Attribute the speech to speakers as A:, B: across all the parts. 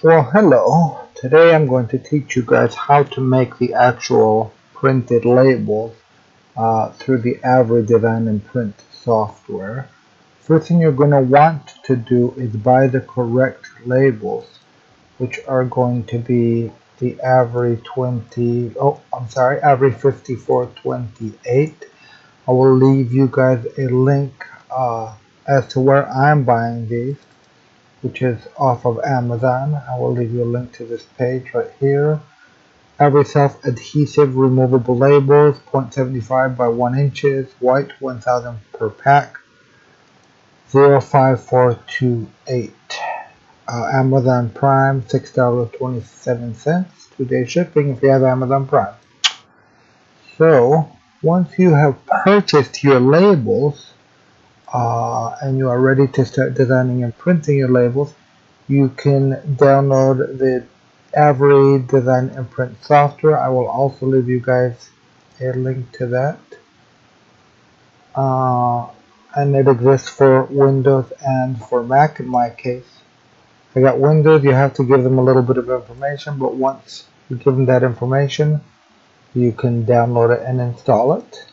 A: Well, hello. Today I'm going to teach you guys how to make the actual printed labels through the Avery Design and Print software. First thing you're going to want to do is buy the correct labels, which are going to be the Avery 5428. I will leave you guys a link as to where I'm buying these, which is off of Amazon. I will leave you a link to this page right here. Avery self-adhesive removable labels, 0.75 by 1 inches, white, 1000 per pack, 05428. Amazon Prime, $6.27, 2-day shipping if you have Amazon Prime. So once you have purchased your labels and you are ready to start designing and printing your labels, you can download the Avery Design and Print software. I will also leave you guys a link to that. And it exists for Windows and for Mac in my case. I got Windows, you have to give them a little bit of information, but once you give them that information, you can download it and install it.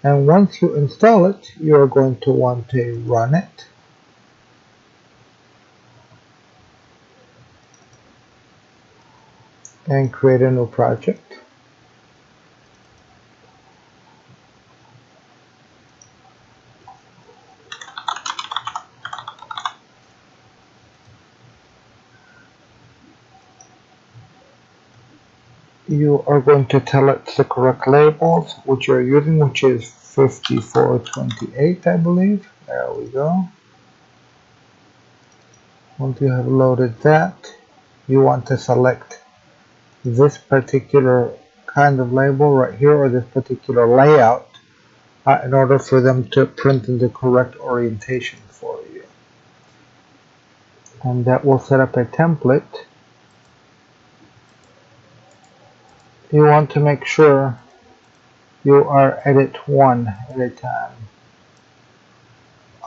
A: And once you install it, you are going to want to run it. And create a new project. You are going to tell it the correct labels which you're using, which is 5428, I believe. There we go. Once you have loaded that, you want to select this particular kind of label right here, or this particular layout, in order for them to print in the correct orientation for you. And that will set up a template. You want to make sure you are edit one at a time.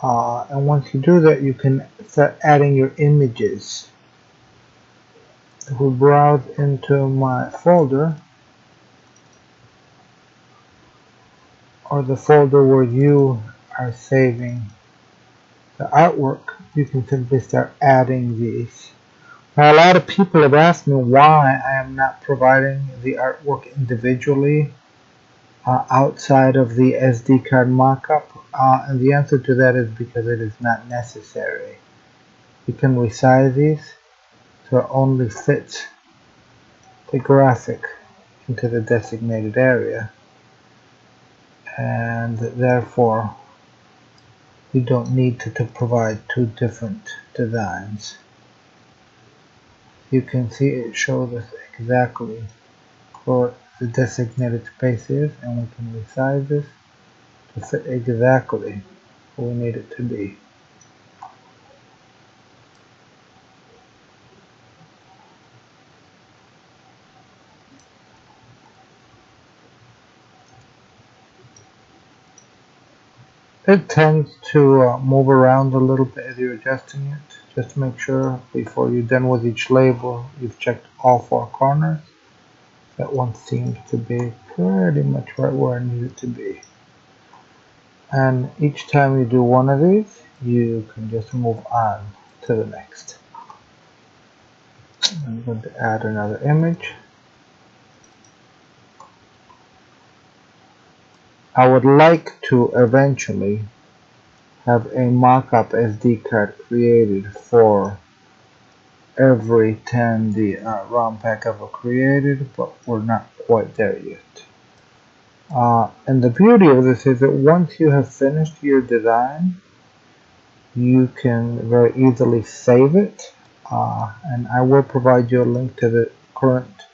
A: And once you do that, you can start adding your images. If we browse into my folder, or the folder where you are saving the artwork, you can simply start adding these. Now, a lot of people have asked me why I am not providing the artwork individually outside of the SD card mockup, and the answer to that is because it is not necessary. You can resize these so it only fits the graphic into the designated area, and therefore you don't need to provide two different designs. You can see it shows us exactly where the designated space is, and we can resize this to fit exactly where we need it to be. It tends to move around a little bit as you're adjusting it. Just make sure before you're done with each label, you've checked all 4 corners. That one seems to be pretty much right where I need it to be. And each time you do one of these, you can just move on to the next. I'm going to add another image. I would like to eventually have a mock-up SD card created for every 10 the ROM pack ever created, but we're not quite there yet. And the beauty of this is that once you have finished your design, you can very easily save it, and I will provide you a link to the current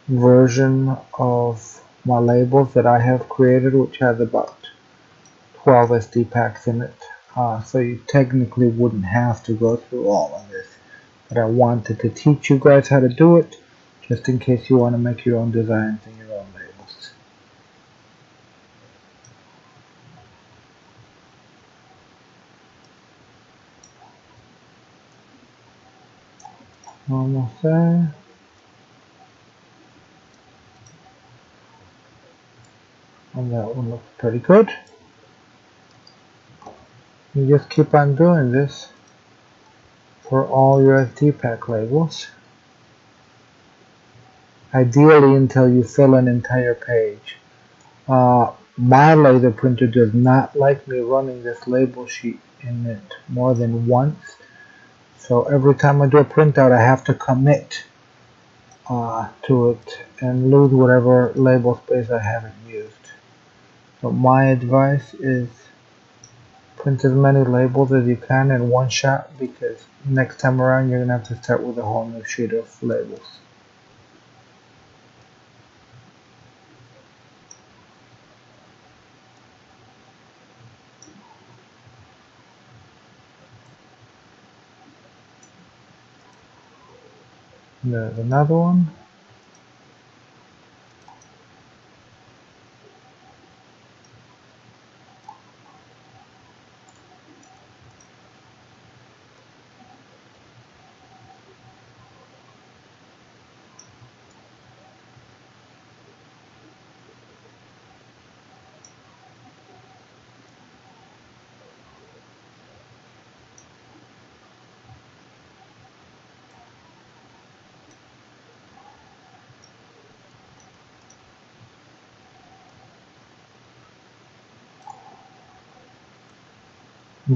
A: version of my labels that I have created, which has about 12 SD packs in it, so you technically wouldn't have to go through all of this, but I wanted to teach you guys how to do it just in case you want to make your own designs and your own labels. Almost there. And that one looks pretty good. You just keep on doing this for all your SD-PAK labels. Ideally until you fill an entire page. My laser printer does not like me running this label sheet in it more than once. So every time I do a printout, I have to commit to it and lose whatever label space I haven't used. So my advice is print as many labels as you can in one shot, because next time around you're going to have to start with a whole new sheet of labels. There's another one.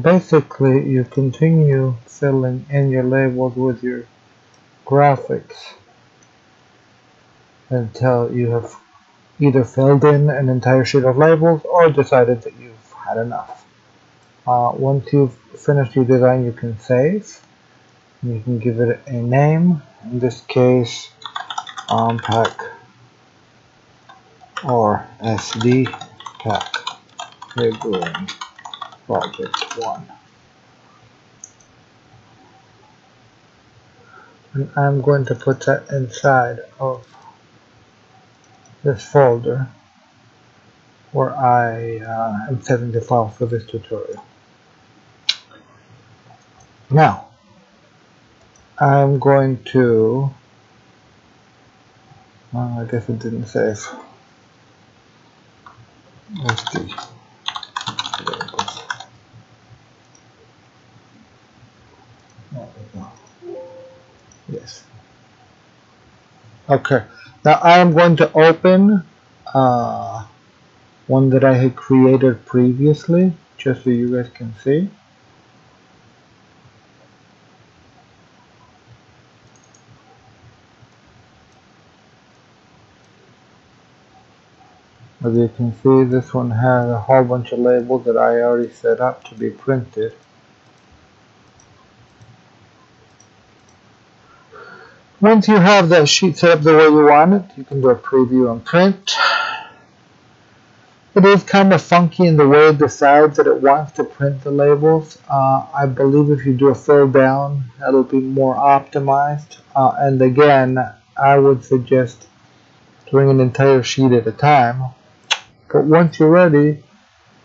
A: Basically, you continue filling in your labels with your graphics until you have either filled in an entire sheet of labels or decided that you've had enough. Once you've finished your design, you can save. You can give it a name. In this case, PAK or SD-PAK Figuring Project 1. And I'm going to put that inside of this folder where I am setting the file for this tutorial. Now, I'm going to, I guess it didn't save. SD. There we go. Yes. Okay. Now I am going to open one that I had created previously, just so you guys can see. As you can see, this one has a whole bunch of labels that I already set up to be printed. Once you have that sheet set up the way you want it, you can do a preview and print. It is kind of funky in the way it decides that it wants to print the labels. I believe if you do a fill down, it'll be more optimized. And again, I would suggest doing an entire sheet at a time. But once you're ready,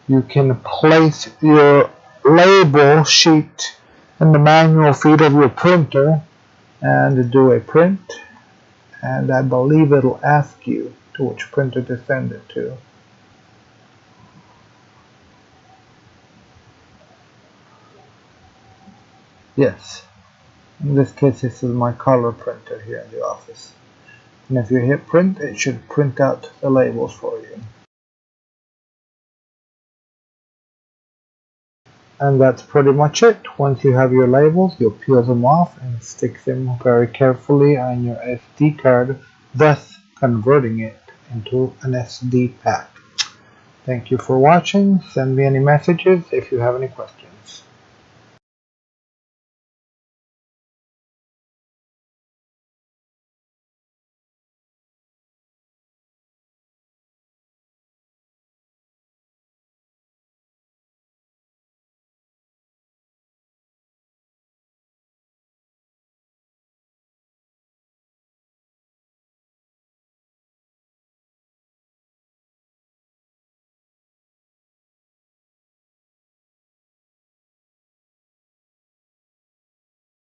A: you can place your label sheet in the manual feed of your printer and do a print. And I believe it'll ask you to which printer to send it to. Yes. In this case, this is my color printer here in the office. And if you hit print, it should print out the labels for you. And that's pretty much it. Once you have your labels, you'll peel them off and stick them very carefully on your SD card, thus converting it into an SD-PAK. Thank you for watching. Send me any messages if you have any questions.